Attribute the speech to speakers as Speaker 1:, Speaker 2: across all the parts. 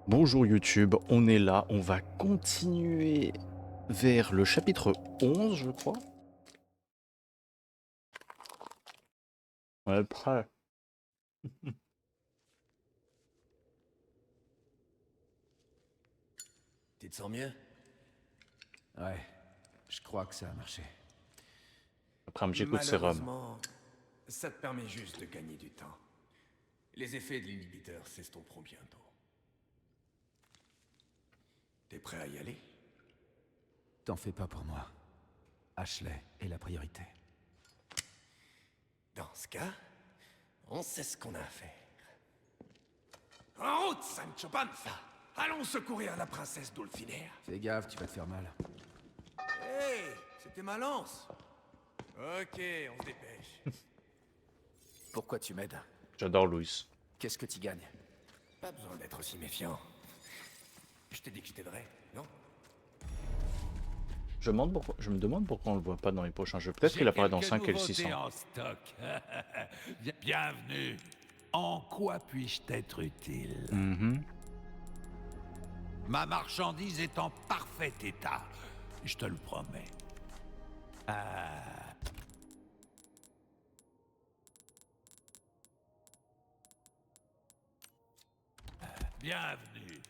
Speaker 1: Bonjour YouTube, on est là, on va continuer vers le chapitre 11, je crois. Ouais, prêt.
Speaker 2: Tu te sens mieux?
Speaker 3: Ouais, je crois que ça a marché.
Speaker 1: Après un petit coup de sérum.
Speaker 2: Malheureusement, ça te permet juste de gagner du temps. Les effets de l'inhibiteur s'estomperont bientôt. T'es prêt à y aller?
Speaker 3: T'en fais pas pour moi. Ashley est la priorité.
Speaker 2: Dans ce cas, on sait ce qu'on a à faire. En route, Sancho Panza! Allons secourir la princesse Dulcinea.
Speaker 3: Fais gaffe, tu vas te faire mal.
Speaker 2: Hey, c'était ma lance. Ok, on se dépêche.
Speaker 3: Pourquoi tu m'aides?
Speaker 1: J'adore Louis.
Speaker 3: Qu'est-ce que tu gagnes?
Speaker 2: Pas besoin d'être aussi méfiant. Je t'ai dit que je t'aiderais, non?
Speaker 1: Je me demande pourquoi on le voit pas dans les prochains jeux. Peut-être qu'il apparaît dans 5 et le 600.
Speaker 4: En stock. Bienvenue. En quoi puis-je t'être utile? Ma marchandise est en parfait état. Je te le promets. Bienvenue.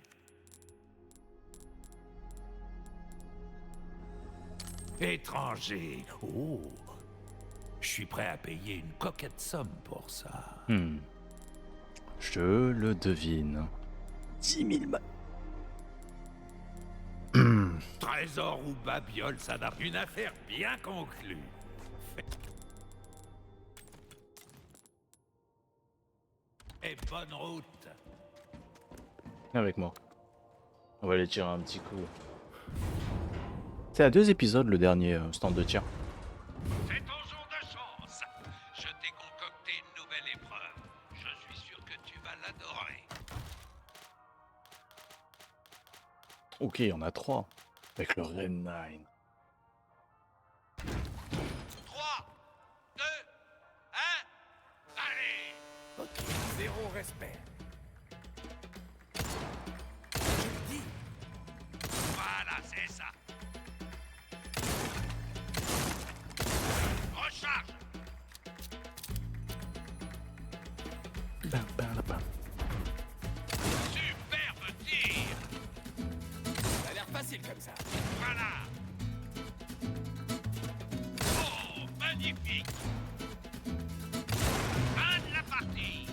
Speaker 4: Étranger. Oh. Je suis prêt à payer une coquette somme pour ça.
Speaker 1: Je le devine. 10 000 balles.
Speaker 4: Trésor ou babiole, ça n'a une affaire bien conclue. Et bonne route.
Speaker 1: Viens avec moi. On va aller tirer un petit coup. C'est à 2 épisodes le dernier stand de tir.
Speaker 4: C'est ton jour de chance. Je t'ai concocté une nouvelle épreuve. Je suis sûr que tu vas l'adorer.
Speaker 1: Ok, il y en a 3. Avec le Red 9.
Speaker 4: 3, 2, 1, allez!
Speaker 2: Ok, zéro respect. Je le dis.
Speaker 4: Voilà, c'est ça. Recharge!
Speaker 1: Bam, bam, bam.
Speaker 4: Superbe tir!
Speaker 2: Ça a l'air facile comme ça.
Speaker 4: Voilà! Oh, magnifique! Fin de la partie!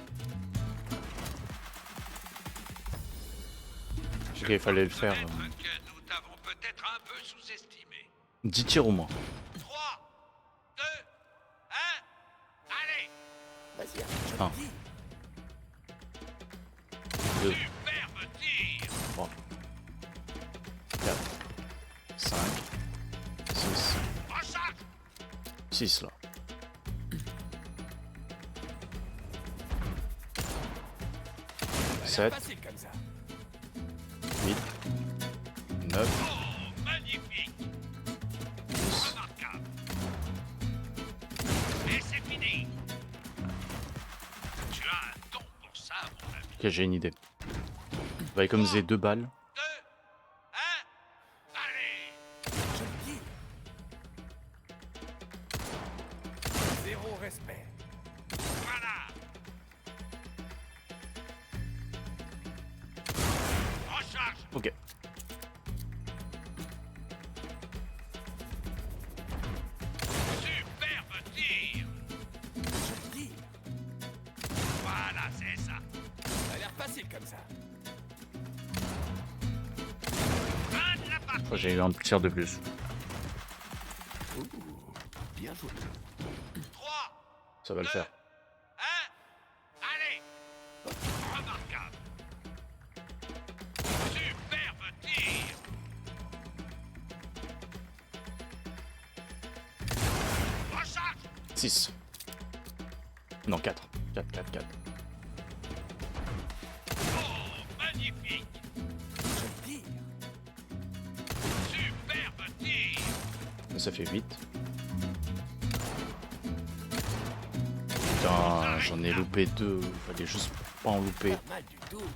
Speaker 1: Ok, il fallait le faire.
Speaker 4: Reconnaître que nous t'avons peut-être un peu sous-estimé.
Speaker 1: 10 tirs au moins.
Speaker 4: 3, 2, 1, allez!
Speaker 2: Vas-y, je
Speaker 1: Un.
Speaker 2: le dis.
Speaker 1: 2,
Speaker 4: Superbe tir!
Speaker 1: 3, 4, 5, 6,
Speaker 4: Recharge!
Speaker 1: 6 là. 7,
Speaker 2: Facile comme ça.
Speaker 1: 8, 9,
Speaker 4: Oh, magnifique!
Speaker 1: 10.
Speaker 4: Remarquable! Et c'est fini! Tu as un don pour ça, mon ami.
Speaker 1: Ok, j'ai une idée. On va économiser 2 balles.
Speaker 4: 2, 1, allez!
Speaker 2: Je le dis. Zéro respect.
Speaker 4: Voilà! Recharge!
Speaker 1: Ok.
Speaker 4: Superbe tir!
Speaker 2: Je le dis.
Speaker 4: Voilà, c'est ça!
Speaker 2: Ça a l'air facile comme ça.
Speaker 4: Fin de la
Speaker 1: Je
Speaker 4: partie!
Speaker 1: crois que j'ai eu un tir de plus.
Speaker 2: Bien joué.
Speaker 4: 3,
Speaker 1: Ça va le faire.
Speaker 4: 1, allez! Remarquable! Superbe tir! Recharge!
Speaker 1: 6. Non, 4. 4, 4, 4.
Speaker 4: Oh, magnifique!
Speaker 2: Je le dis.
Speaker 4: Superbe tir!
Speaker 1: Ça fait 8. Putain, j'en ai loupé 2. Fallait juste pas en louper.
Speaker 2: Pas mal du tout.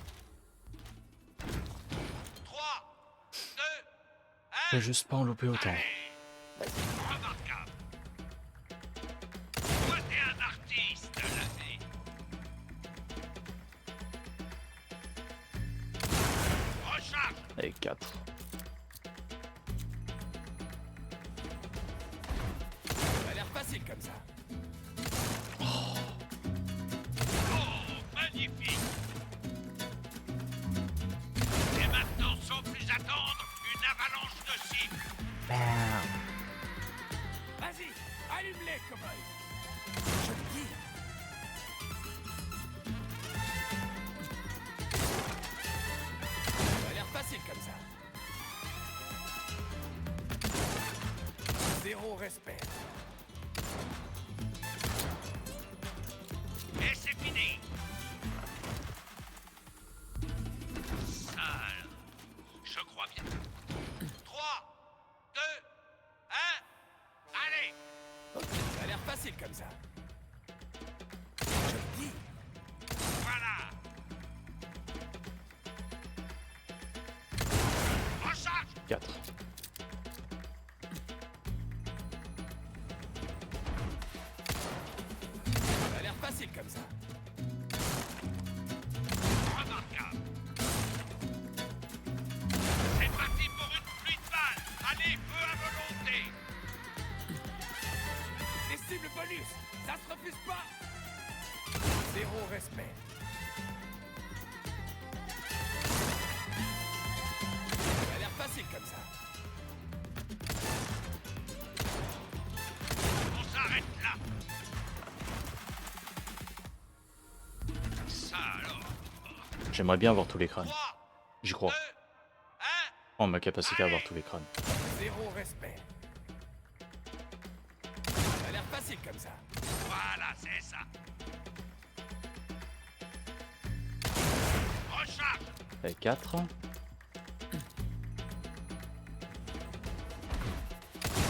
Speaker 1: peux juste pas en louper autant.
Speaker 4: Remarquable. Toi, t'es un artiste, l'ami. Recharge.
Speaker 1: Allez, 4.
Speaker 2: Ça a l'air facile comme ça.
Speaker 4: Oh, magnifique. Et maintenant, sans plus attendre, une avalanche de cibles.
Speaker 2: Vas-y, allume-les, cowboy. Je le dis. Ça a l'air facile comme ça. Zéro respect.
Speaker 4: Et c'est fini. Sale. Je crois bien. 3, 2, 1. Allez.
Speaker 2: Ok, ça a l'air facile comme ça. Je le dis.
Speaker 4: Voilà. Recharge.
Speaker 1: 4.
Speaker 2: Ça a l'air facile comme ça.
Speaker 4: Remarquable. C'est parti pour une pluie de balles. Allez, feu à volonté.
Speaker 2: Les cibles bonus, ça se refuse pas. Zéro respect. Ça a l'air facile comme ça.
Speaker 4: On s'arrête là. Ça alors.
Speaker 1: J'aimerais bien avoir tous les crânes.
Speaker 4: 3,
Speaker 1: J'y
Speaker 4: 2,
Speaker 1: crois.
Speaker 4: 1.
Speaker 1: En ma capacité à avoir tous les crânes.
Speaker 2: Zéro respect. Ça a l'air facile comme ça.
Speaker 4: Voilà, c'est ça. Recharge.
Speaker 1: Allez, 4.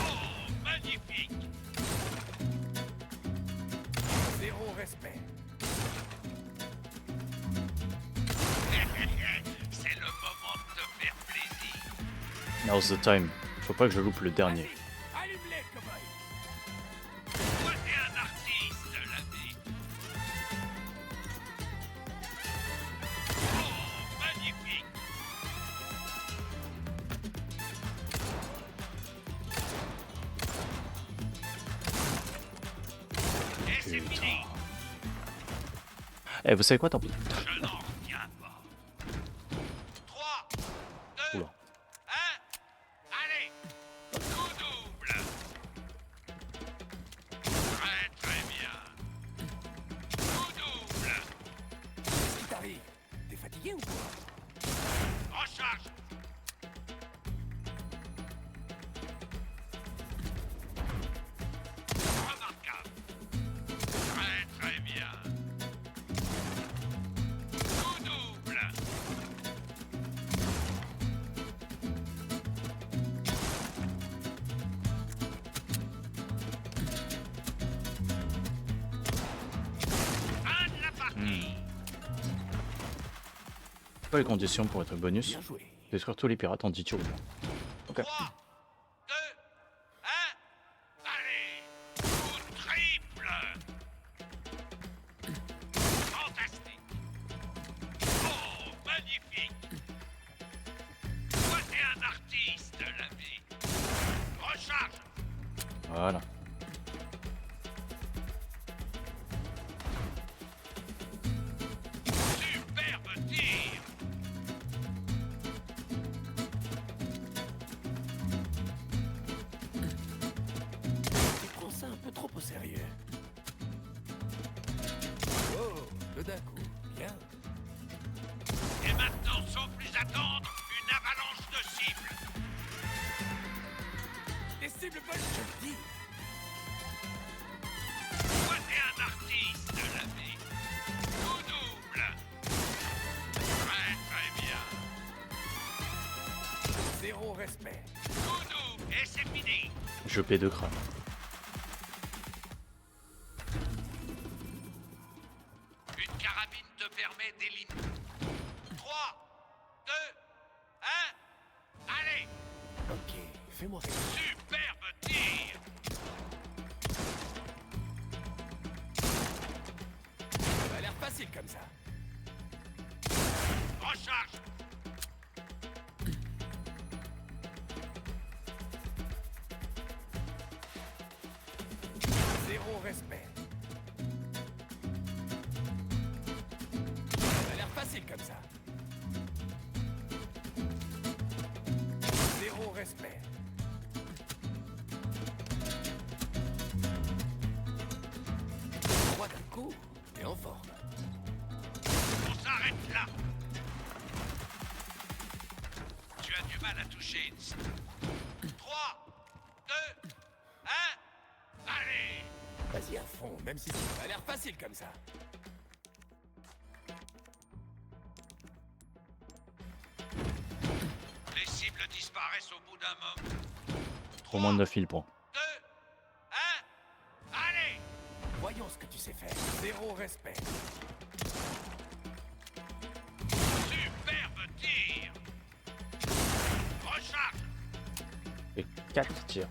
Speaker 4: Oh, magnifique.
Speaker 2: Zéro respect.
Speaker 4: C'est le moment de te faire plaisir.
Speaker 1: Now's the time. Faut pas que je loupe le dernier.
Speaker 2: Vas-y, allume-les, cowboy.
Speaker 4: Toi, t'es un artiste, l'ami. Oh, magnifique. Et c'est
Speaker 1: Putain.
Speaker 4: fini.
Speaker 1: Eh, vous savez quoi, tant pis.
Speaker 4: Je n'en reviens pas. 3, 2, 1.
Speaker 1: Oula.
Speaker 4: Allez. Tout double. Très très bien. Tout double.
Speaker 2: Qu'est-ce qui t'arrive? T'es fatigué ou quoi?
Speaker 4: Recharge. Remarquable. Très très bien. Tout double. Fin de la partie.
Speaker 1: Pas les conditions pour être bonus.
Speaker 2: Bien joué.
Speaker 1: Détruire tous les pirates en 10 tours. Ok.
Speaker 4: 3, 2, 1. Allez. Coup triple. Fantastique. Oh, magnifique. Toi, t'es un artiste, l'ami. Recharge.
Speaker 1: Voilà.
Speaker 4: Superbe tir.
Speaker 2: Tu prends ça un peu trop au sérieux. Oh, tout d'un coup. Bien.
Speaker 4: Et maintenant, sans plus attendre, une avalanche de cibles.
Speaker 2: Les cibles bonus, je le dis.
Speaker 4: Toi, t'es un artiste, l'ami. Tout double. Très, très bien.
Speaker 2: Zéro respect.
Speaker 4: Tout double. Et c'est fini.
Speaker 1: Je paie 2 crânes.
Speaker 4: Une carabine te permet d'éliminer. 3, 2, 1. Allez.
Speaker 2: Ok. fais-moi rêver.
Speaker 4: Superbe tir.
Speaker 2: Ça a l'air facile comme ça.
Speaker 4: Recharge.
Speaker 2: Zéro respect. Ça a l'air facile comme ça. Zéro respect. Trois d'un coup et en forme.
Speaker 4: On s'arrête là. Tu as du mal à toucher. 3, 2, 1. Allez.
Speaker 2: Vas-y à fond, même si ça a l'air facile comme ça.
Speaker 4: Les cibles disparaissent au bout d'un moment.
Speaker 1: Au moins 9 000 points.
Speaker 4: 2, 1. Allez.
Speaker 2: Voyons ce que tu sais faire. Zéro respect.
Speaker 4: Superbe tir. Recharge.
Speaker 1: Et 4 tirs.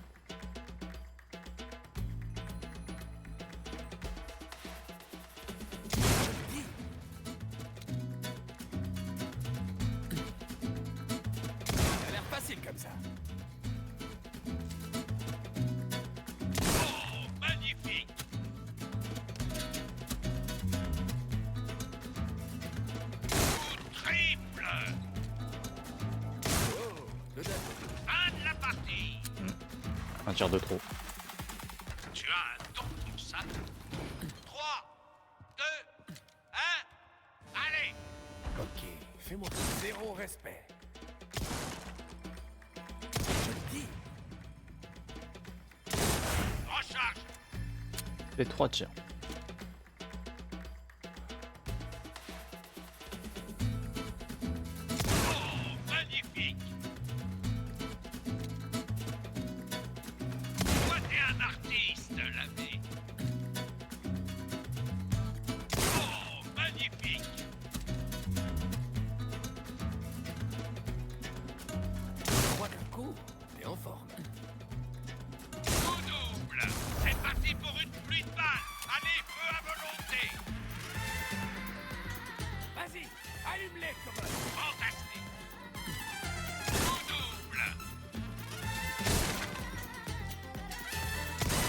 Speaker 2: Ça a l'air facile comme ça.
Speaker 4: Oh, magnifique. Coup triple.
Speaker 2: Oh, le date.
Speaker 4: Fin de la partie.
Speaker 1: Un tir de trop.
Speaker 4: Tu as un don pour ça. 3, 2, 1. Allez.
Speaker 2: Ok, fais-moi zéro respect. Je le dis.
Speaker 4: Recharge.
Speaker 1: Et 3 tirs.
Speaker 4: Oh, magnifique. Toi, t'es un artiste, l'ami. Oh, magnifique.
Speaker 2: Trois d'un coup et en forme.
Speaker 4: Coup double. C'est parti pour une pluie de balles. Allez, feu à volonté.
Speaker 2: Vas-y, allume-les, commode.
Speaker 4: Fantastique. Coup double.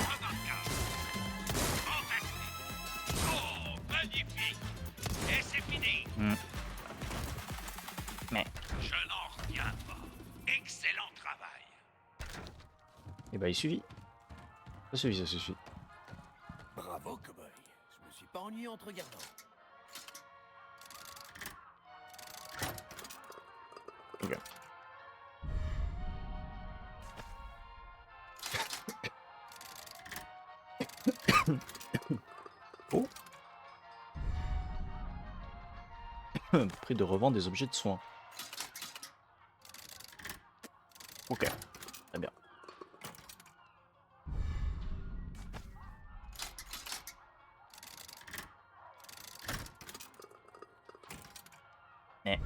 Speaker 4: Remarquable. Fantastique. Oh, magnifique. Et c'est fini.
Speaker 1: Mais.
Speaker 4: Je n'en reviens pas. Excellent travail.
Speaker 1: Et bah il suffit. Ça suffit, ça suffit.
Speaker 2: Bravo, cowboy. Je me suis pas ennuyé en te regardant.
Speaker 1: Ok. Oh. Prix de revente des objets de soins. Ok, très bien. Eh.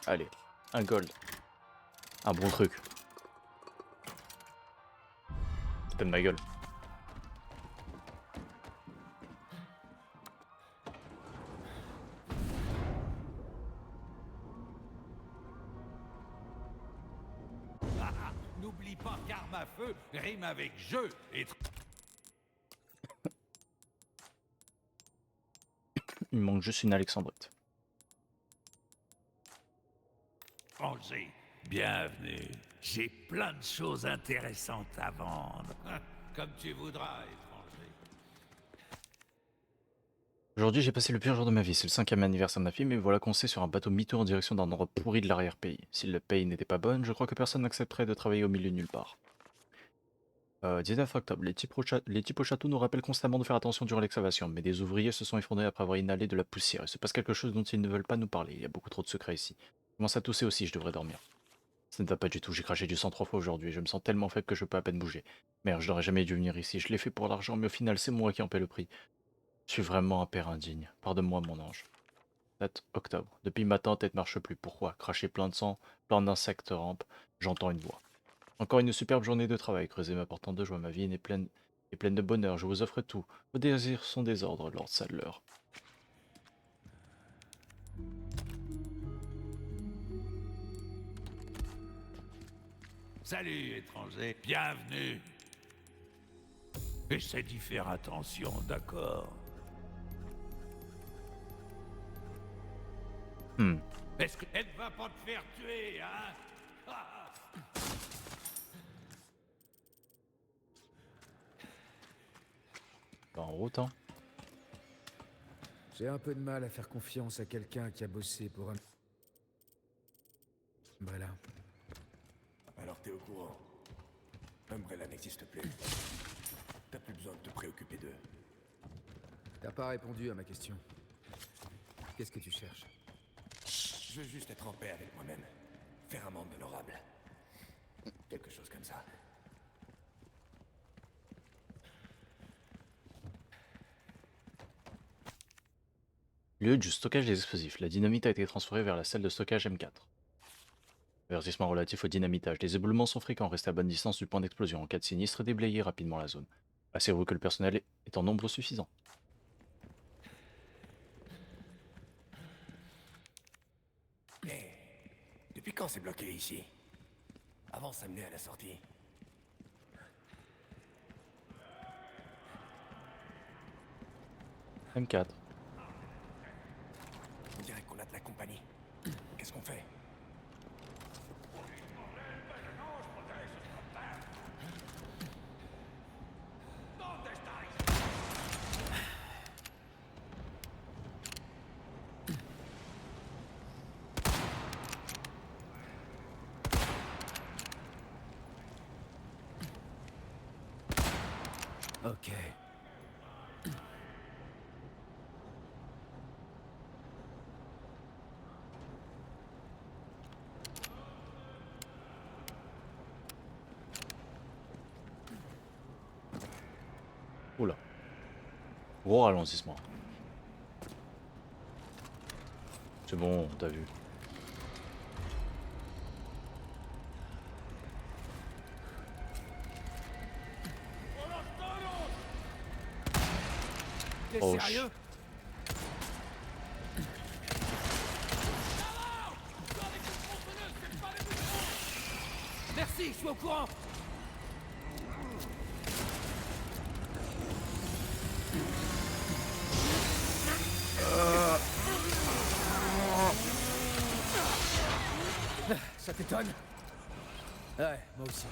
Speaker 1: Allez, un gold. Un bon truc. Putain de ma gueule.
Speaker 5: N'oublie pas qu'arme à feu rime avec jeu et
Speaker 1: Il me manque juste une Alexandrite.
Speaker 5: étranger. Bienvenue. J'ai plein de choses intéressantes à vendre. Comme tu voudras, étranger.
Speaker 1: Aujourd'hui, j'ai passé le pire jour de ma vie. C'est le 5e anniversaire de ma fille, mais voilà qu'on sait sur un bateau miteux en direction d'un endroit pourri de l'arrière-pays. Si le paye n'était pas bonne, je crois que personne n'accepterait de travailler au milieu de nulle part. 19 octobre, les types au château nous rappellent constamment de faire attention durant l'excavation, mais des ouvriers se sont effondrés après avoir inhalé de la poussière. Il se passe quelque chose dont ils ne veulent pas nous parler. Il y a beaucoup trop de secrets ici. Je commence à tousser aussi, je devrais dormir. Ça ne va pas du tout, j'ai craché du sang 3 fois aujourd'hui. Je me sens tellement faible que je peux à peine bouger. Merde, je n'aurais jamais dû venir ici. Je l'ai fait pour l'argent, mais au final, c'est moi qui en paie le prix. Je suis vraiment un père indigne. Pardonne-moi, mon ange. Date octobre. Depuis ma tante, elle ne marche plus. Pourquoi? Cracher plein de sang, plein d'insectes rampent. J'entends une voix. Encore une superbe journée de travail. Creuser m'apportant de joie. Ma vie est pleine de bonheur. Je vous offre tout. Vos désirs sont des ordres, Lord Sadler.
Speaker 5: Salut, étranger. Bienvenue. Essaie d'y faire attention, d'accord? Est-ce qu'elle ne va pas te faire tuer, hein?
Speaker 1: Pas en route, hein.
Speaker 3: J'ai un peu de mal à faire confiance à quelqu'un qui a bossé pour un... Umbrella.
Speaker 2: Alors t'es au courant. Umbrella n'existe plus. T'as plus besoin de te préoccuper d'eux.
Speaker 3: T'as pas répondu à ma question. Qu'est-ce que tu cherches?
Speaker 2: Je veux juste être en paix avec moi-même. Faire un monde honorable. Quelque chose comme ça.
Speaker 1: Lieu du stockage des explosifs. La dynamite a été transférée vers la salle de stockage M4. Avertissement relatif au dynamitage. Les éboulements sont fréquents. Restez à bonne distance du point d'explosion. En cas de sinistre, déblayez rapidement la zone. Assurez-vous que le personnel est en nombre suffisant.
Speaker 2: Mais depuis quand c'est bloqué ici? Avant ça menait à la sortie.
Speaker 1: M4.
Speaker 2: On dirait qu'on a de la compagnie. Qu'est-ce qu'on fait?
Speaker 3: Ok.
Speaker 1: Oula. Gros ralentissement. C'est bon, t'as vu.
Speaker 3: T'es
Speaker 1: Oh,
Speaker 3: sérieux? Merci, je suis au courant. Ça t'étonne? Ouais, moi aussi.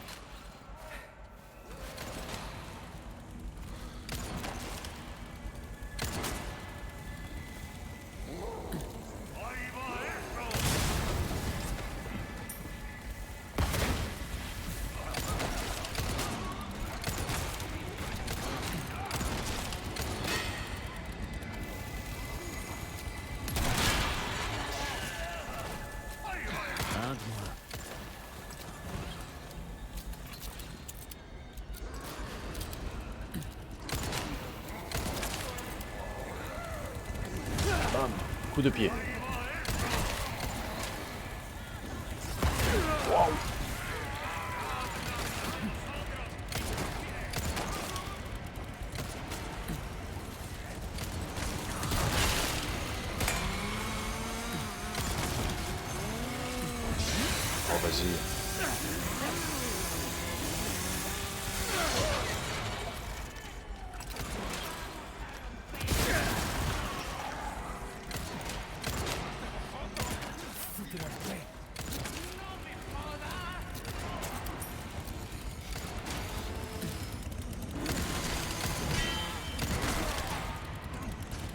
Speaker 3: Un de moi.
Speaker 1: Bam. Coup de pied. Oh, vas-y.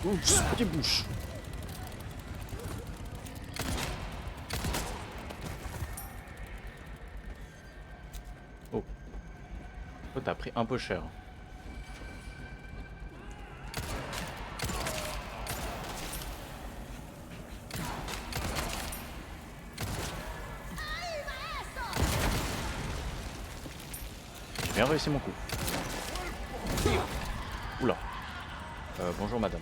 Speaker 1: Oups, petite bouche. Oh. Oh, t'as pris un peu cher. J'ai bien réussi mon coup. Oula. Bonjour madame.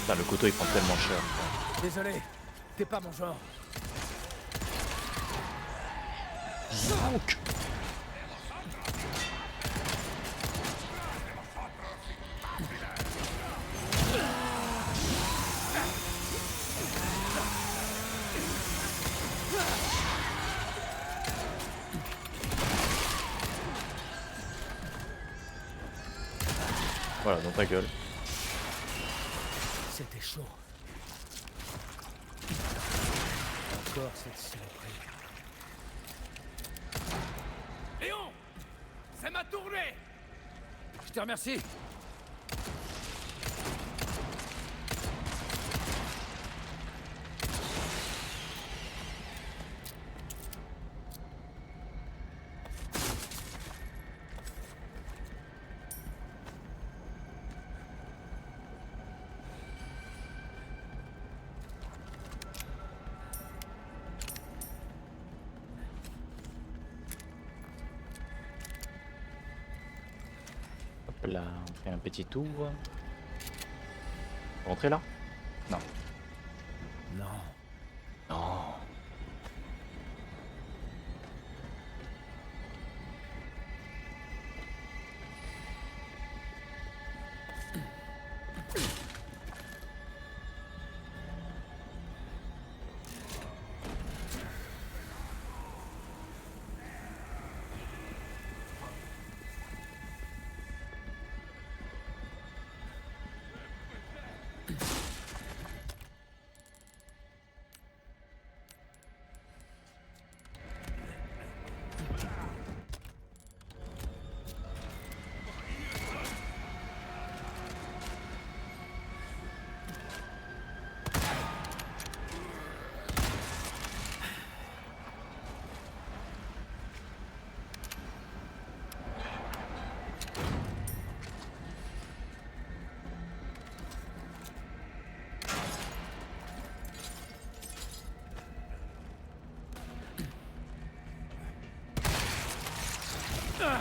Speaker 1: Putain, le couteau il prend tellement cher.
Speaker 2: Désolé, t'es pas mon genre.
Speaker 1: Zouk. Voilà, dans ta gueule.
Speaker 2: C'était chaud. Encore cette saloperie. Léon, c'est ma tournée. Je te remercie.
Speaker 1: Hop là, on fait un petit tour. Rentrer là? Non.
Speaker 2: Non.
Speaker 1: Non.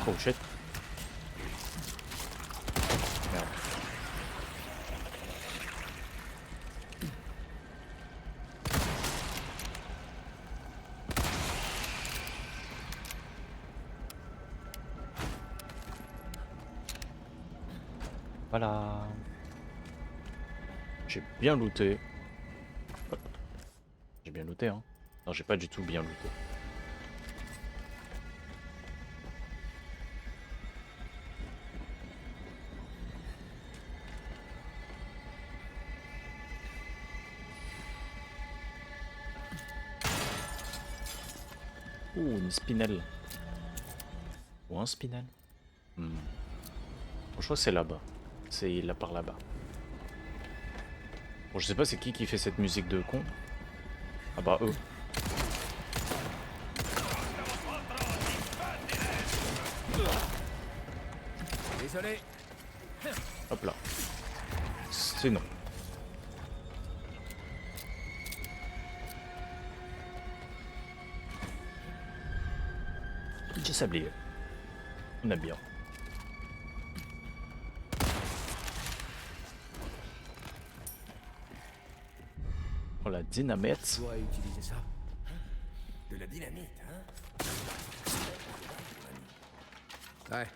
Speaker 1: Oh shit. Merde. Voilà. J'ai bien looté. J'ai bien looté, hein. Non, j'ai pas du tout bien looté. Ouh, une spinelle. Ou un spinel. Bon, je crois que c'est là-bas. C'est là par là-bas. Bon, je sais pas c'est qui fait cette musique de con. Ah bah eux.
Speaker 2: Désolé.
Speaker 1: Hop là. C'est non. Petit sablier. On a bien. Oh la dynamite.
Speaker 2: Tu dois utiliser ça. De la dynamite, hein?
Speaker 3: Ouais.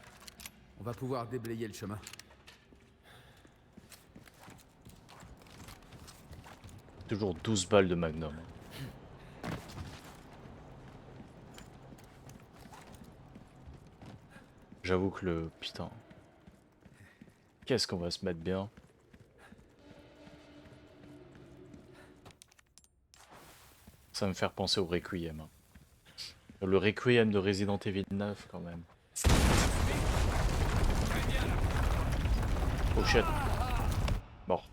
Speaker 3: On va pouvoir déblayer le chemin.
Speaker 1: Toujours 12 balles de magnum. J'avoue que le... Putain. Qu'est-ce qu'on va se mettre bien. Ça va me faire penser au Requiem. Le Requiem de Resident Evil 9 quand même. Oh shit. Mort.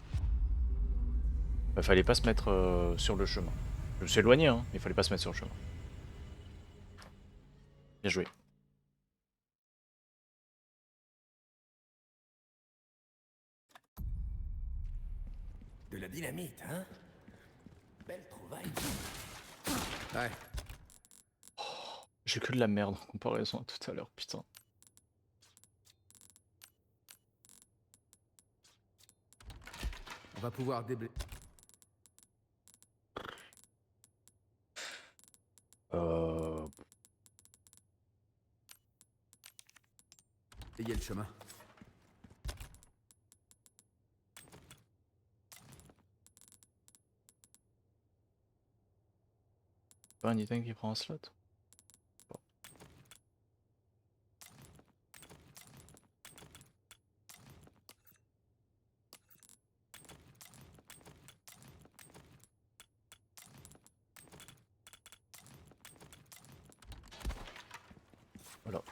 Speaker 1: Bah, fallait pas se mettre sur le chemin. Je me suis éloigné, hein, mais il fallait pas se mettre sur le chemin. Bien joué.
Speaker 2: De la dynamite, hein? Belle trouvaille.
Speaker 3: Ouais.
Speaker 1: J'ai que de la merde en comparaison à tout à l'heure, putain.
Speaker 3: On va pouvoir déblayer.
Speaker 1: Euh...
Speaker 3: Ayez le chemin.
Speaker 1: Pas un item qui prend un slot? Bon. Voilà.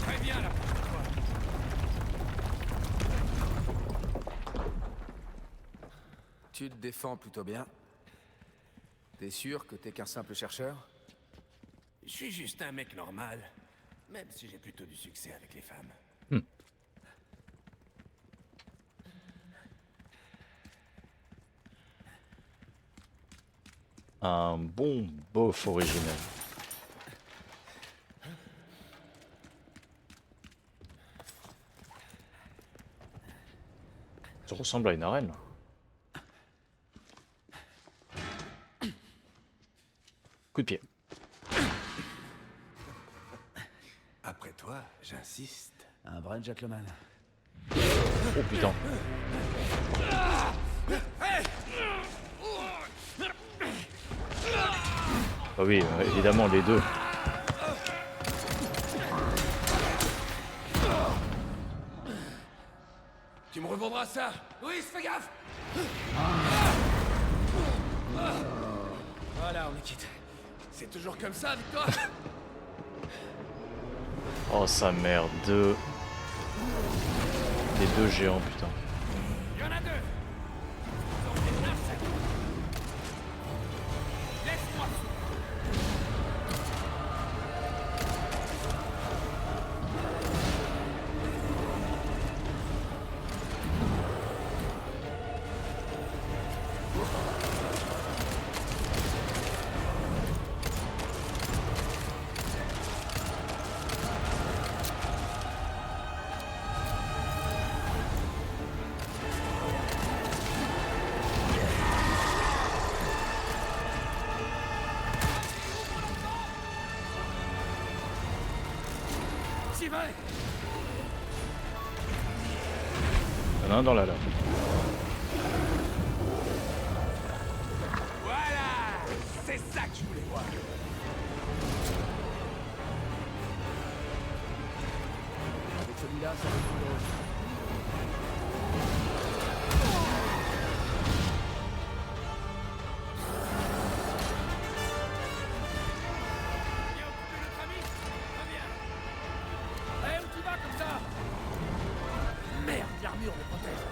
Speaker 2: Très bien la prochaine fois.
Speaker 6: Tu te défends plutôt bien. T'es sûr que t'es qu'un simple chercheur?
Speaker 2: Je suis juste un mec normal, même si j'ai plutôt du succès avec les femmes.
Speaker 1: Un bon beauf original. Ça ressemble à une arène. Coup de pied.
Speaker 2: Après toi, j'insiste.
Speaker 3: Un vrai gentleman.
Speaker 1: Oh putain. Ah oui, évidemment les deux.
Speaker 2: Tu me revendras ça. Oui, fais gaffe. Voilà, on est quitte. C'est toujours comme ça avec toi.
Speaker 1: Oh sa mère, deux. Les deux géants, putain.
Speaker 2: Il y en a deux. Ils ont fait de la scène. Laisse-moi. J'y vais.
Speaker 1: Il y en a un dans la lave.
Speaker 2: Voilà. C'est ça que je voulais voir.
Speaker 3: Avec celui-là, ça va être plus drôle.
Speaker 2: Viens occuper notre ami. Reviens. Allez, où tu vas comme ça? Merde, l'armure me protège.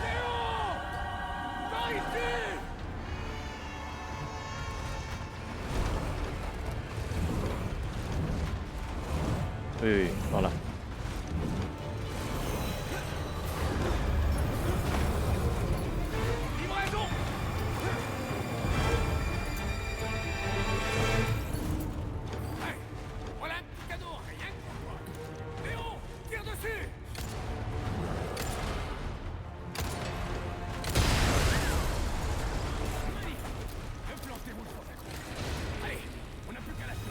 Speaker 2: Léon! Par ici!
Speaker 1: Oui, oui, voilà.
Speaker 2: Livraison! Hey, voilà un petit cadeau, rien que pour toi. Léon, tire dessus! Implantez-vous sur ta croix. Allez, on n'a plus qu'à la suite.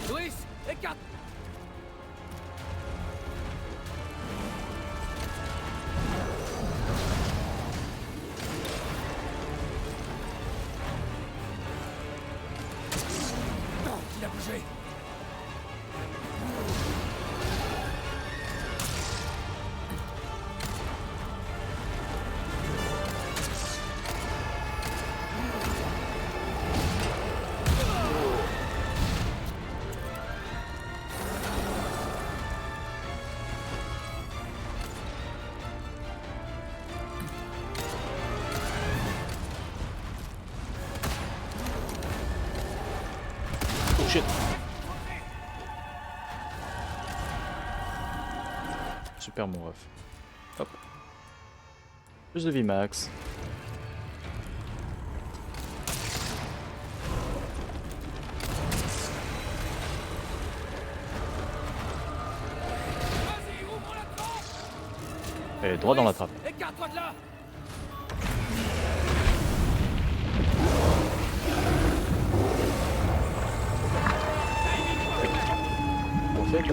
Speaker 2: Louis, écarte! danger.
Speaker 1: Oh shit. Super mon ref. Hop. Plus de vie max.
Speaker 2: Vas-y, ouvre la trappe.
Speaker 1: Et droit dans la trappe.
Speaker 2: Écarte-toi de là.
Speaker 1: On fait que...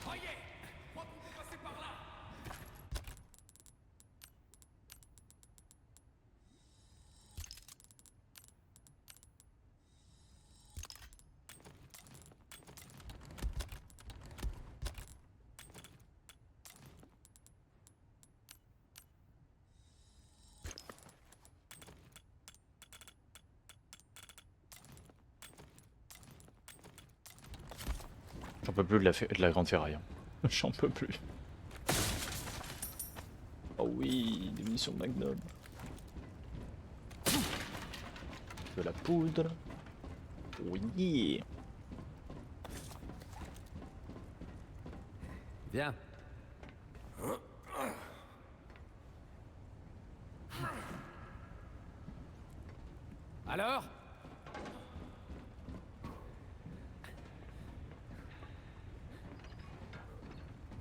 Speaker 2: Voyez, moi pour passer par là.
Speaker 1: J'en peux plus de la grande ferraille. Hein. J'en peux plus. Oh oui, des munitions Magnum. De la poudre. Oui.
Speaker 6: Viens.
Speaker 2: Alors?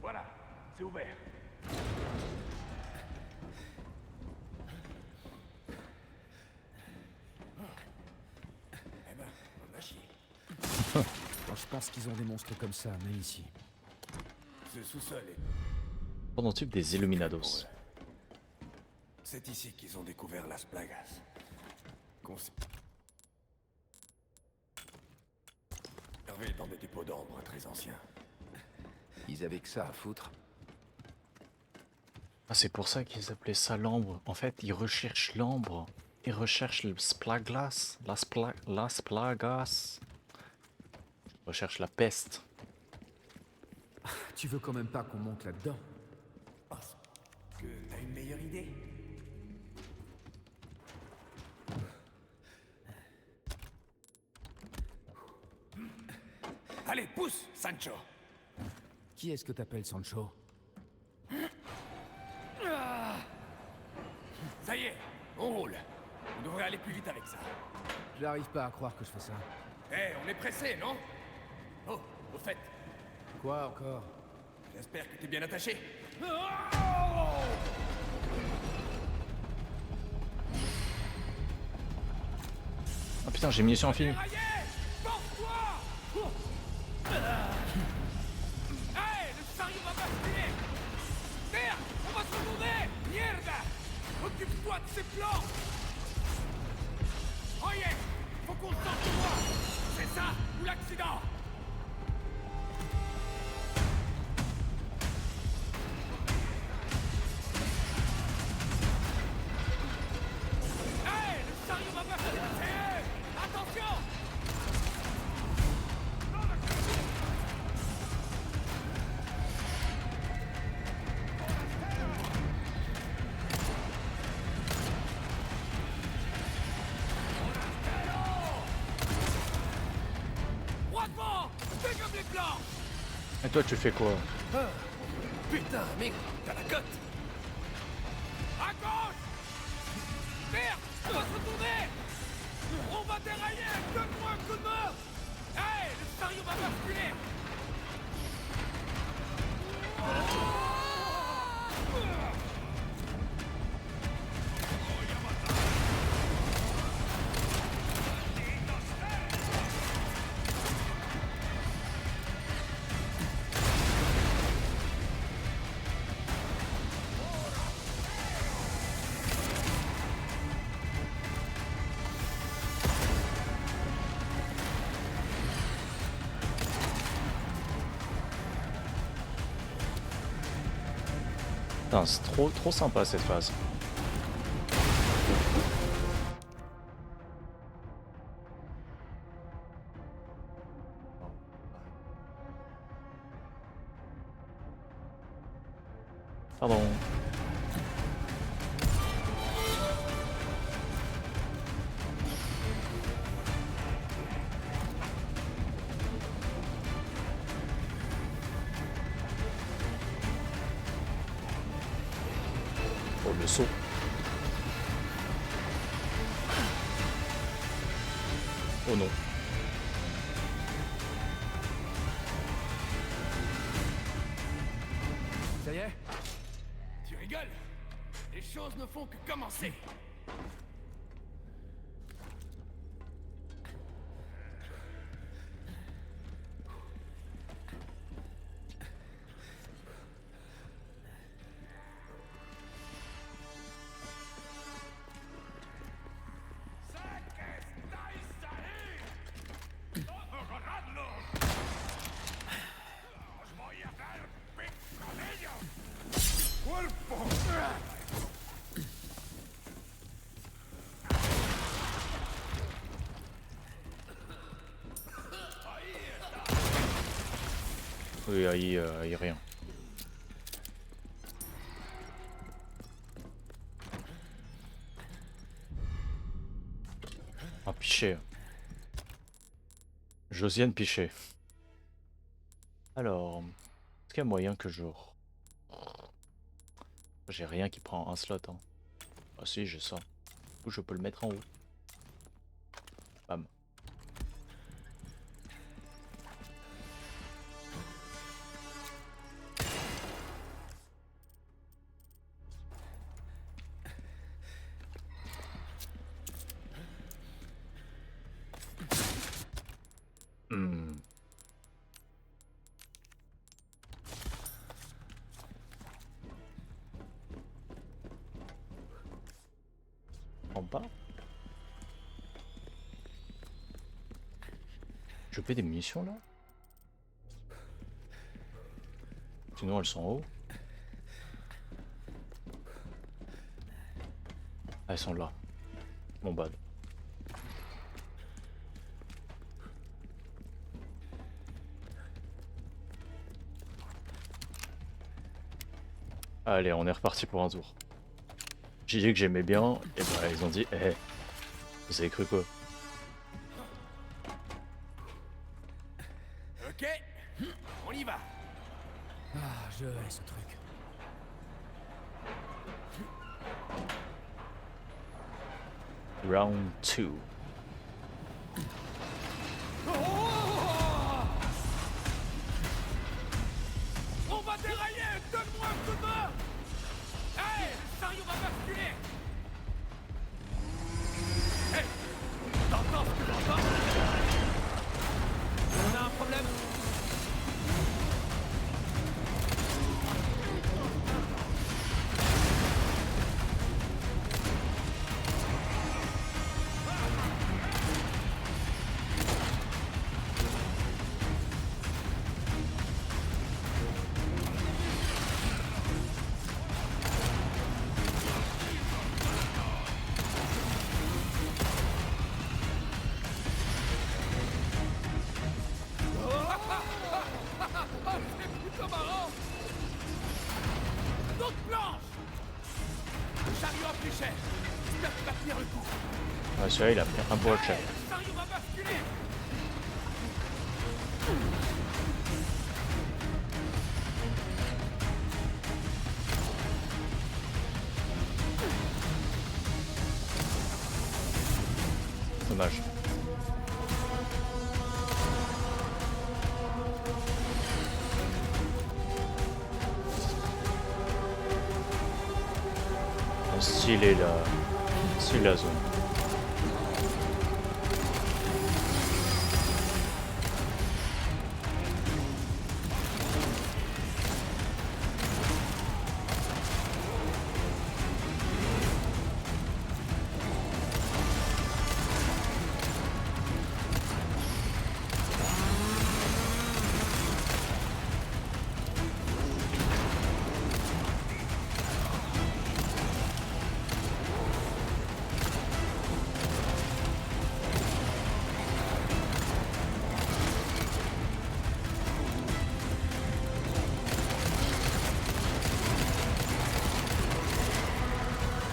Speaker 5: Voilà, c'est ouvert.
Speaker 2: Eh ben, on va chier.
Speaker 3: Quand je pense qu'ils ont des monstres comme ça, même ici.
Speaker 2: Ce sous-sol est...
Speaker 1: Prototype des Illuminados.
Speaker 2: C'est ici qu'ils ont découvert Las Plagas. Conservé dans des dépôts d'ambre très anciens.
Speaker 6: Ils avaient que ça à foutre.
Speaker 1: Ah, c'est pour ça qu'ils appelaient ça l'ambre. En fait, ils recherchent l'ambre. Ils recherchent le splaglas. Las Plagas. Ils recherchent la peste.
Speaker 3: Tu veux quand même pas qu'on monte là-dedans?
Speaker 2: Que t'as une meilleure idée? Allez, pousse, Sancho.
Speaker 3: Qui est-ce que t'appelles Sancho?
Speaker 2: Ça y est, on roule. On devrait aller plus vite avec ça.
Speaker 3: J'arrive pas à croire que je fais ça.
Speaker 2: Eh, on est pressé, non? Oh, au fait,
Speaker 3: Quoi encore?
Speaker 2: j'espère que t'es bien attaché.
Speaker 1: Ah putain, j'ai munitions infinie.
Speaker 2: Déraillé! Porte-toi! Hey, le chariot va basculer! Merde, on va se retourner! Mierda! Occupe-toi de ces plans! Oye! Faut qu'on sorte de moi! C'est ça ou l'accident! Hey, le chariot va basculer! C'est eux! Attention! Droit devant! Dégomme les plans!
Speaker 1: Et toi, tu fais quoi?
Speaker 2: Putain, mec, t'as la cote! À gauche! Merde! On va se retourner! On va dérailler! Donne-moi un coup de main! Hey! Le chariot va basculer!
Speaker 1: Putain, c'est trop sympa cette phase. Pardon. Oh, le saut. Oh non.
Speaker 6: Ça y est?
Speaker 2: Tu rigoles? Les choses ne font que commencer.
Speaker 1: Oui, aïe, rien. Ah, Pichet. Josiane Pichet. Alors, est-ce qu'il y a moyen que je... J'ai rien qui prend un slot. Hein. Ah si, j'ai ça. Du coup, je peux le mettre en haut. Bam. Hmm. En bas. Je fais des munitions là? Sinon elles sont en haut. Ah, elles sont là. Mon bad. Allez, on est reparti pour un tour. J'ai dit que j'aimais bien, et bah ils ont dit, eh, vous avez cru quoi?
Speaker 2: Ok, on y va.
Speaker 6: Ah, je hais ce truc.
Speaker 1: Round 2.
Speaker 2: On va dérailler. Donne-moi un coup de main. Hey, le chariot va basculer. Hey, t'entends ce que j'entends? On a un problème.
Speaker 1: Ouais, celui-là il a pris un beau chat. Dommage. Stylé la zone.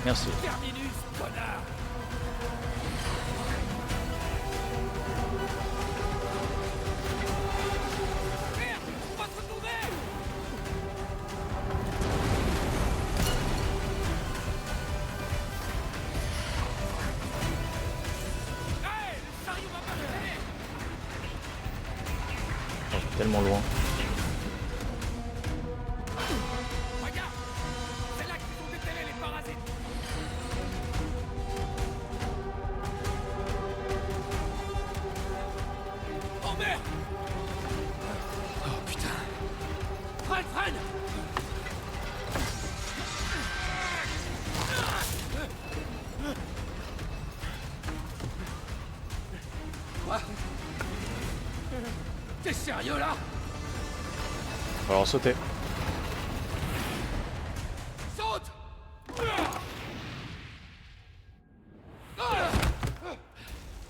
Speaker 1: Merci.
Speaker 5: Terminus, connard.
Speaker 2: Merde, on va se retourner. Hey, le chariot va passer.
Speaker 1: Oh, je suis tellement loin.
Speaker 2: Regarde, c'est là qu'ils ont déterré les parasites. Oh merde.
Speaker 6: Oh putain.
Speaker 2: Freine. Quoi? T'es sérieux là?
Speaker 1: Alors sauter.
Speaker 2: Saute!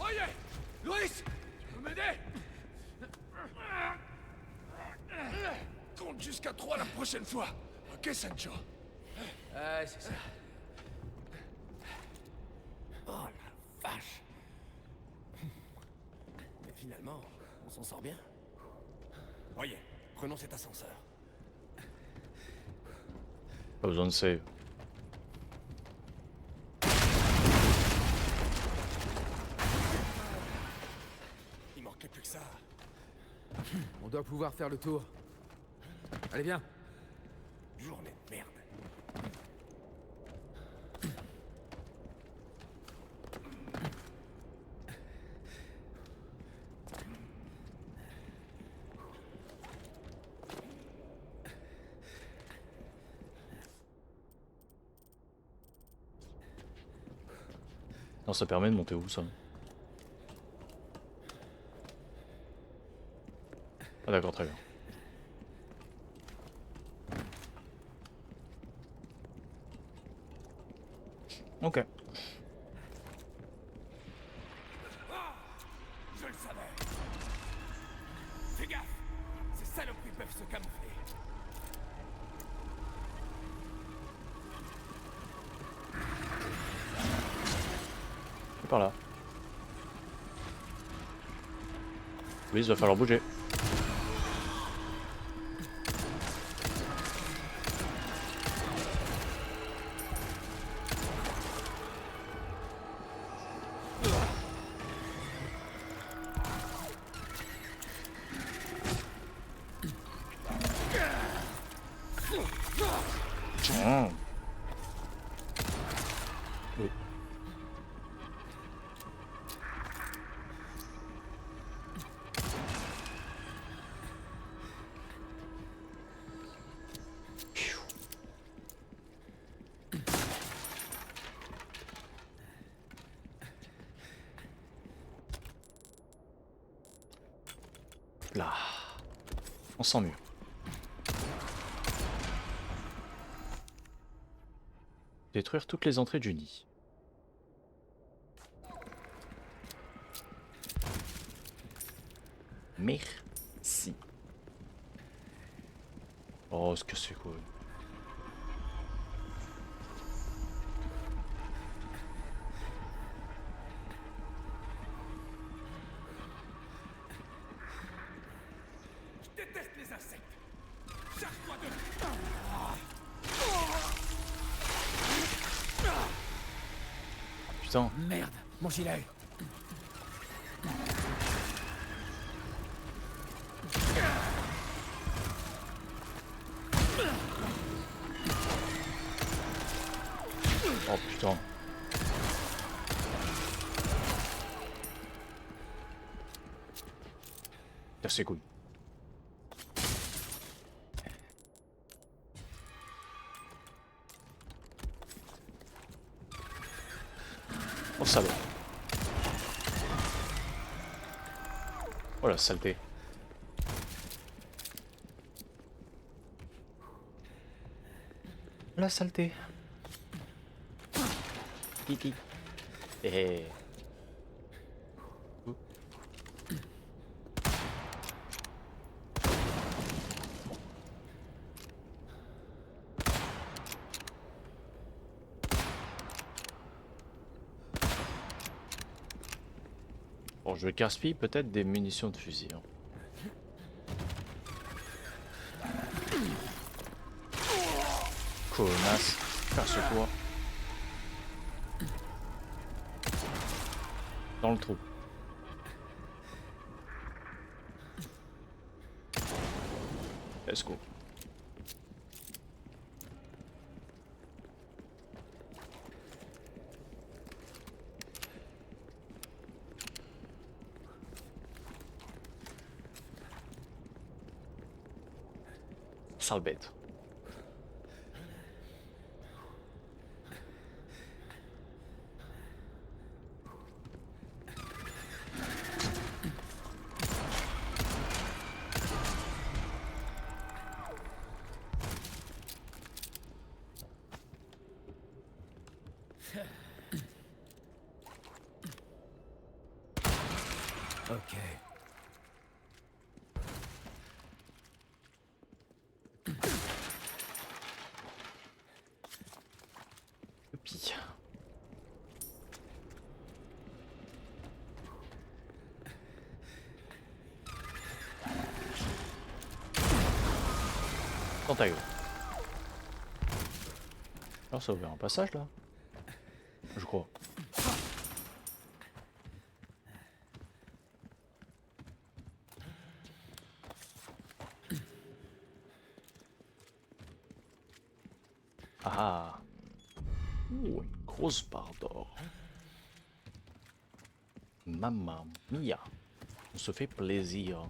Speaker 2: Oye! Luis! Tu peux m'aider? Compte jusqu'à 3 la prochaine fois. Ok, Sancho?
Speaker 6: Ouais, c'est ça.
Speaker 2: Oh la vache! Mais finalement, on s'en sort bien. Voyez, prenons cet ascenseur.
Speaker 1: Pas besoin de save.
Speaker 2: Il manquait plus que ça.
Speaker 6: On doit pouvoir faire le tour. Allez, viens.
Speaker 2: Journée de merde.
Speaker 1: Non, ça permet de monter où ça? Ah d'accord, très bien. Ok.
Speaker 2: Je le savais. Fais gaffe. Ces saloperies peuvent se camoufler.
Speaker 1: C'est par là. Oui, il va falloir bouger. Oh. Oui. Là. On sent mieux. Détruire toutes les entrées du nid. Merci. Oh, ce que c'est cool.
Speaker 2: Je déteste les insectes. Charge-toi de...
Speaker 1: Putain.
Speaker 6: Merde, mon gilet.
Speaker 1: Oh putain. Casse ses couilles. Oh salaud. Oh la saleté. La saleté. Titi. Eh. Ouh. je vais gaspiller peut-être des munitions de fusil. Hein. Connasse, casse-toi. Dans le trou. Let's go. Sale bête.
Speaker 3: Ok.
Speaker 1: Youpi. Dans ta gueule. Alors ça a ouvert un passage là? Je crois. Ah. Ouh, une grosse barre d'or. Mamma mia. On se fait plaisir.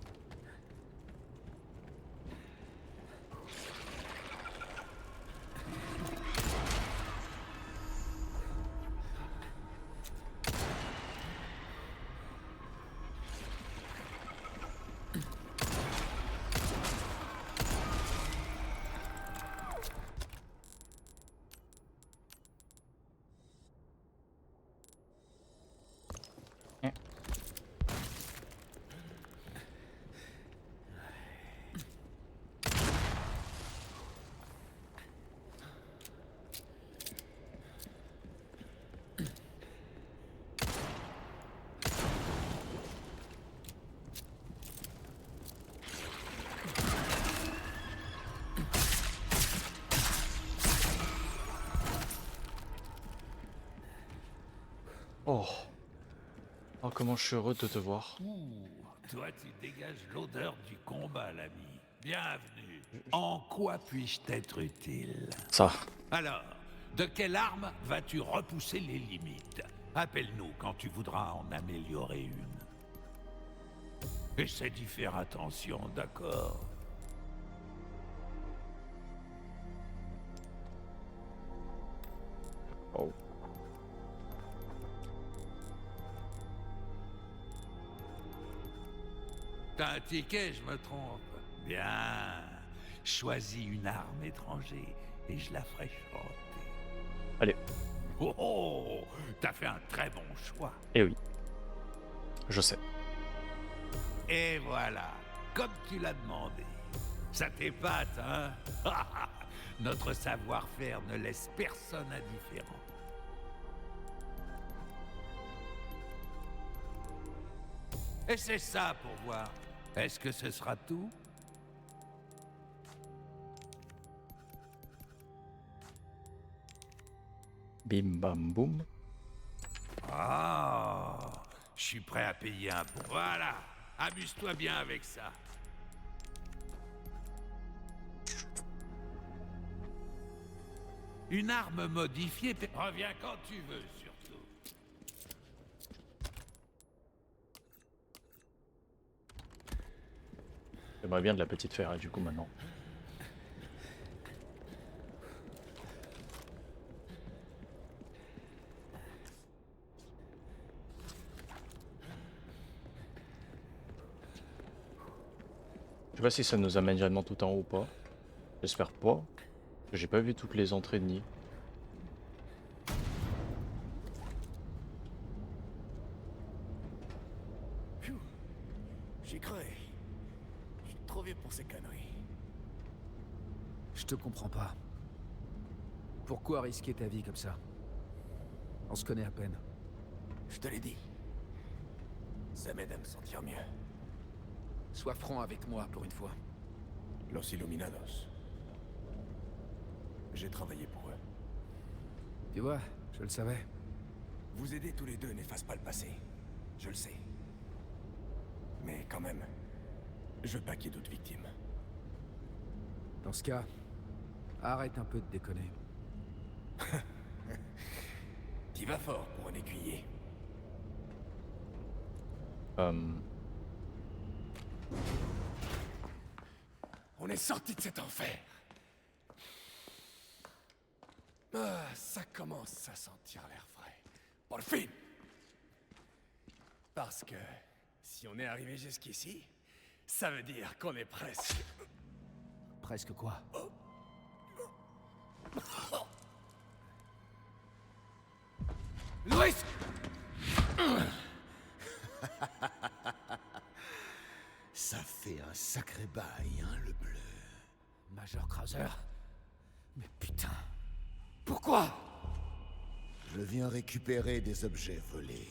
Speaker 1: Oh. Oh, comment je suis heureux de te voir.
Speaker 5: Toi, tu dégages l'odeur du combat, l'ami. Bienvenue. En quoi puis-je t'être utile?
Speaker 1: Ça.
Speaker 5: Alors, de quelle arme vas-tu repousser les limites? Appelle-nous quand tu voudras en améliorer une. Essaie d'y faire attention, d'accord?
Speaker 1: Oh.
Speaker 5: T'as un ticket, je me trompe. Bien. Choisis une arme étrangère et je la ferai chanter.
Speaker 1: Allez.
Speaker 5: Oh oh, t'as fait un très bon choix.
Speaker 1: Eh oui. Je sais.
Speaker 5: Et voilà, comme tu l'as demandé. Ça t'épate, hein? Notre savoir-faire ne laisse personne indifférent. Et c'est ça pour voir. Est-ce que ce sera tout?
Speaker 1: Bim bam boum.
Speaker 5: Ah, je suis prêt à payer un bon. Voilà, amuse-toi bien avec ça. Une arme modifiée. Reviens quand tu veux, surtout.
Speaker 1: J'aimerais bien de la petite fer, du coup, maintenant. Je sais pas si ça nous amène directement tout en haut ou pas. J'espère pas. J'ai pas vu toutes les entrées de nid.
Speaker 2: J'y cru. Je suis trop vieux pour ces conneries.
Speaker 3: Je te comprends pas. Pourquoi risquer ta vie comme ça? On se connaît à peine.
Speaker 2: Je te l'ai dit. Ça m'aide à me sentir mieux.
Speaker 3: Sois franc avec moi pour une fois.
Speaker 2: Los Illuminados. J'ai travaillé pour eux.
Speaker 3: Tu vois, je le savais.
Speaker 2: Vous aider tous les deux n'efface pas le passé. Je le sais. Mais quand même, je veux pas qu'il y ait d'autres victimes.
Speaker 3: Dans ce cas, arrête un peu de déconner.
Speaker 2: T'y vas fort pour un écuyer. On est sorti de cet enfer. Ah, ça commence à sentir l'air frais. Pour le film. Parce que si on est arrivé jusqu'ici, ça veut dire qu'on est presque...
Speaker 3: Presque quoi?
Speaker 2: Louis!
Speaker 5: Ça fait un sacré bail, hein, le bleu.
Speaker 3: Major Krauser? Mais putain... Pourquoi?
Speaker 5: Je viens récupérer des objets volés.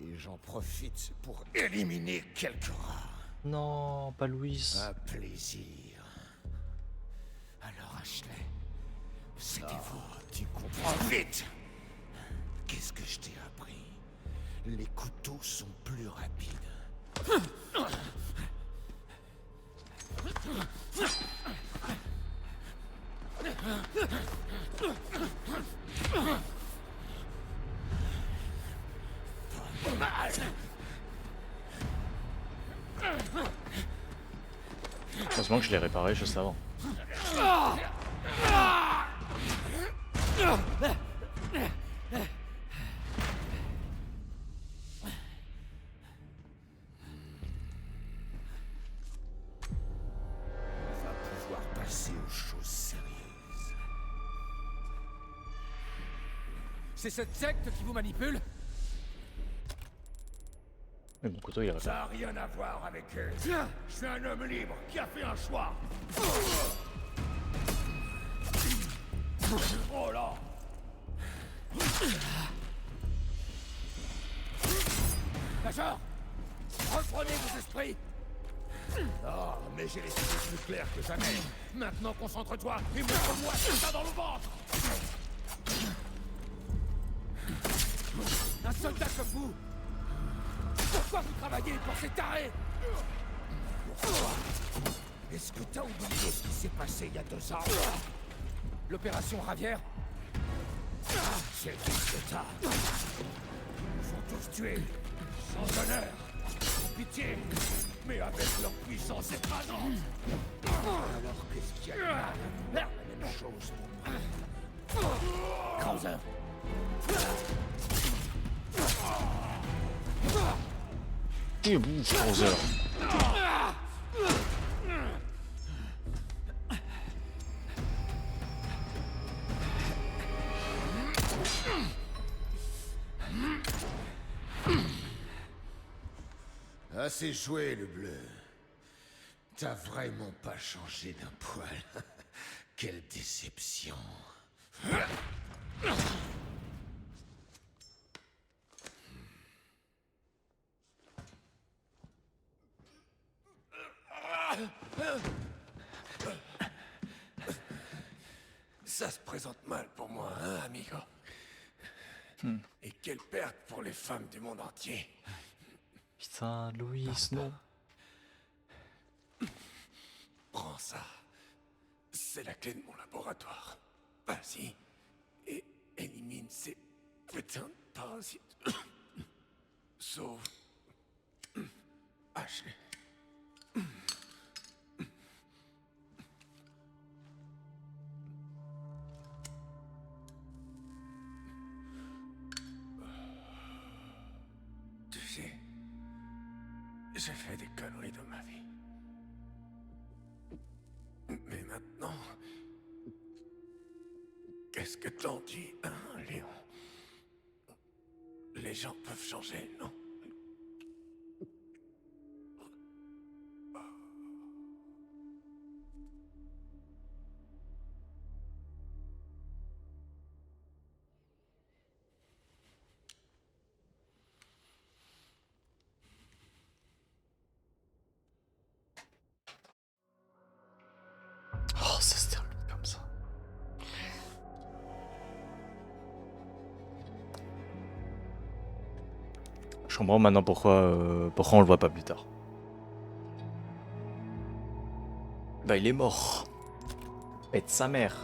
Speaker 5: Et j'en profite pour éliminer quelques rats.
Speaker 1: Non, pas Louis.
Speaker 5: Un plaisir. Alors Ashley, c'était vous. Tu comprends vite. Qu'est-ce que je t'ai appris? Les couteaux sont plus rapides. Pas mal.
Speaker 1: Heureusement que je l'ai réparé juste avant.
Speaker 5: On va pouvoir passer aux choses sérieuses.
Speaker 3: C'est cette secte qui vous manipule?
Speaker 1: Mais mon couteau il est réparé.
Speaker 5: Ça n'a rien à voir avec eux. Je suis un homme libre qui a fait un choix. Oh là!
Speaker 3: Major! Reprenez vos esprits!
Speaker 5: Ah, mais j'ai les cités plus claires que jamais. Maintenant, concentre-toi et montre-moi ça dans le ventre.
Speaker 3: Un soldat comme vous! Pourquoi vous travaillez pour ces tarés?
Speaker 5: Pourquoi? Est-ce que t'as oublié ce qui s'est passé il y a 2 ans?
Speaker 3: L'opération Ravière?
Speaker 5: C'est tout ce que t'as. Ils sont tous tués, sans honneur, sans pitié, mais avec leur puissance écrasante. Alors qu'est-ce qu'il y a de mal à faire la même chose pour moi?
Speaker 3: Krauser!
Speaker 1: Et boum, Krauser.
Speaker 5: Assez joué, le bleu. T'as vraiment pas changé d'un poil. Quelle déception.
Speaker 2: Ça se présente mal pour moi, hein, amigo? Et quelle perte pour les femmes du monde entier.
Speaker 1: Putain, Louis, non.
Speaker 2: Prends ça. C'est la clé de mon laboratoire. Vas-y. Et élimine ces putains de parasites. Sauve Ashley. Tu sais, j'ai fait des conneries dans ma vie. Mais maintenant, qu'est-ce que t'en dis, hein, Léon? Les gens peuvent changer, non?
Speaker 1: Je comprends maintenant pourquoi on le voit pas plus tard. Bah il est mort. Pète sa mère.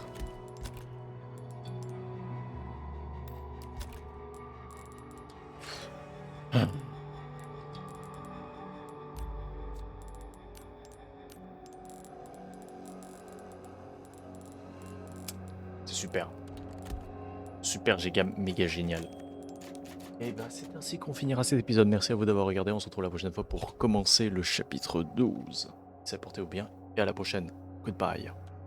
Speaker 1: C'est super. Super giga méga génial. Et bah c'est ainsi qu'on finira cet épisode. Merci à vous d'avoir regardé. On se retrouve la prochaine fois pour commencer le chapitre 12. C'est porté au bien et à la prochaine. Goodbye.